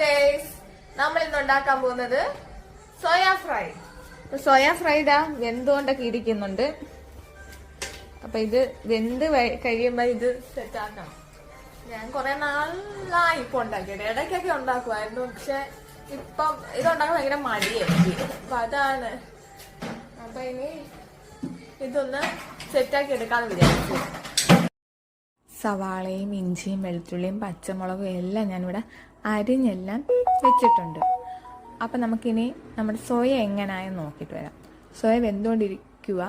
Guys, നമ്മൾ ഇന്ന് ഉണ്ടാക്കാൻ പോകുന്നത് സോയ ഫ്രൈ. സോയ ഫ്രൈ വെന്തുകൊണ്ടൊക്കെ ഇരിക്കുന്നുണ്ട്. അപ്പൊ ഇത് വെന്ത് കഴിയുമ്പോ ഇത് സെറ്റ് ആക്കണം. ഞാൻ കുറെ നാളായി ഇപ്പൊ ഉണ്ടാക്കിയിട്ട്, ഇടയ്ക്കൊക്കെ ഉണ്ടാക്കുമായിരുന്നു. പക്ഷെ ഇപ്പം ഇതുണ്ടാക്കാൻ ഭയങ്കര മടിയായിരിക്കും. അപ്പൊ അതാണ്. അപ്പൊ ഇനി ഇതൊന്ന് സെറ്റാക്കി എടുക്കാന്ന് വിചാരിച്ചു. സവാളയും ഇഞ്ചിയും വെളുത്തുള്ളിയും പച്ചമുളകും എല്ലാം ഞാനിവിടെ അരിഞ്ഞെല്ലാം വെച്ചിട്ടുണ്ട്. അപ്പം നമുക്കിനി നമ്മുടെ സോയ എങ്ങനെയായെന്ന് നോക്കിയിട്ട് വരാം. സോയ വെന്തുകൊണ്ടിരിക്കുക.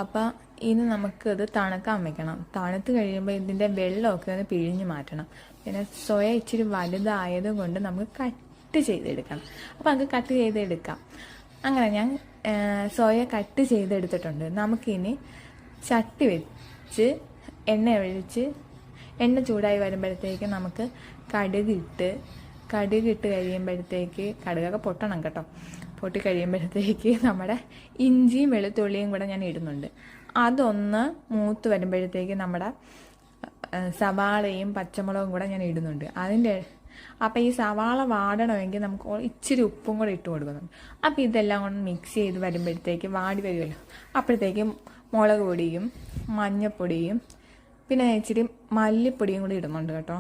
അപ്പം ഇനി നമുക്കത് തണുക്കാൻ വെക്കണം. തണുത്ത് കഴിയുമ്പോൾ ഇതിൻ്റെ വെള്ളമൊക്കെ ഒന്ന് പിഴിഞ്ഞ് മാറ്റണം. പിന്നെ സോയ ഇച്ചിരി വലുതായത് കൊണ്ട് നമുക്ക് കട്ട് ചെയ്തെടുക്കണം. അപ്പം നമുക്ക് കട്ട് ചെയ്തെടുക്കാം. അങ്ങനെ ഞാൻ സോയ കട്ട് ചെയ്തെടുത്തിട്ടുണ്ട്. നമുക്കിനി ചട്ടി വെച്ച് എണ്ണ ചൂടായി വരുമ്പോഴത്തേക്ക് നമുക്ക് കടുകിട്ട് കഴിയുമ്പോഴത്തേക്ക്, കടുകൊക്കെ പൊട്ടണം കേട്ടോ. പൊട്ടി കഴിയുമ്പോഴത്തേക്ക് നമ്മുടെ ഇഞ്ചിയും വെളുത്തുള്ളിയും കൂടെ ഞാൻ ഇടുന്നുണ്ട്. അതൊന്ന് മൂത്ത് വരുമ്പോഴത്തേക്ക് നമ്മുടെ സവാളയും പച്ചമുളകും കൂടെ ഞാൻ ഇടുന്നുണ്ട്. അപ്പം ഈ സവാള വാടണമെങ്കിൽ നമുക്ക് ഇച്ചിരി ഉപ്പും കൂടെ ഇട്ട് കൊടുക്കുന്നുണ്ട്. അപ്പം ഇതെല്ലാം കൊണ്ട് മിക്സ് ചെയ്ത് വരുമ്പോഴത്തേക്ക് വാടി വരുമല്ലോ. അപ്പോഴത്തേക്കും മുളക് പൊടിയും മഞ്ഞൾപ്പൊടിയും പിന്നെ ഇച്ചിരി മല്ലിപ്പൊടിയും കൂടി ഇടുന്നുണ്ട് കേട്ടോ.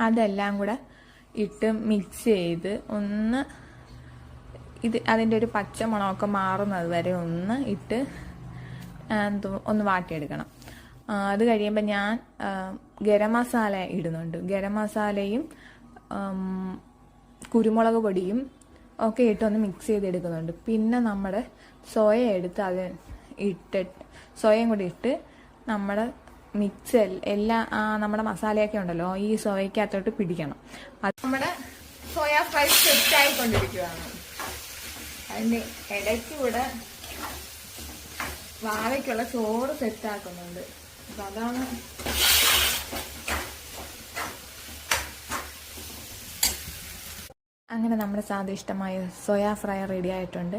അതെല്ലാം കൂടെ ഇട്ട് മിക്സ് ചെയ്ത് ഒന്ന് അതിൻ്റെ ഒരു പച്ചമണമൊക്കെ മാറുന്നത് വരെ ഒന്ന് ഇട്ട് ഒന്ന് വാട്ടിയെടുക്കണം. അത് കഴിയുമ്പോൾ ഞാൻ ഗരം മസാല ഇടുന്നുണ്ട്. ഗരം മസാലയും കുരുമുളക് പൊടിയും ഒക്കെ ഇട്ടൊന്ന് മിക്സ് ചെയ്തെടുക്കുന്നുണ്ട്. പിന്നെ നമ്മുടെ സോയ എടുത്ത് സോയയും കൂടി ഇട്ട് നമ്മുടെ മിക്സ് നമ്മുടെ മസാലയൊക്കെ ഉണ്ടല്ലോ ഈ സോയക്കകത്തോട്ട് പിടിക്കണം. അത് നമ്മുടെ സോയ ഫ്രൈ സെറ്റ് ആയിക്കൊണ്ടിരിക്കുകയാണ്. അതിൻ്റെ ഇടയ്ക്കൂടെ വാഴയ്ക്കുള്ള ചോറ് സെറ്റാക്കുന്നുണ്ട്. അപ്പം അതാണ്. അങ്ങനെ നമ്മുടെ സ്വാദിഷ്ടമായ സോയ ഫ്രൈ റെഡി ആയിട്ടുണ്ട്.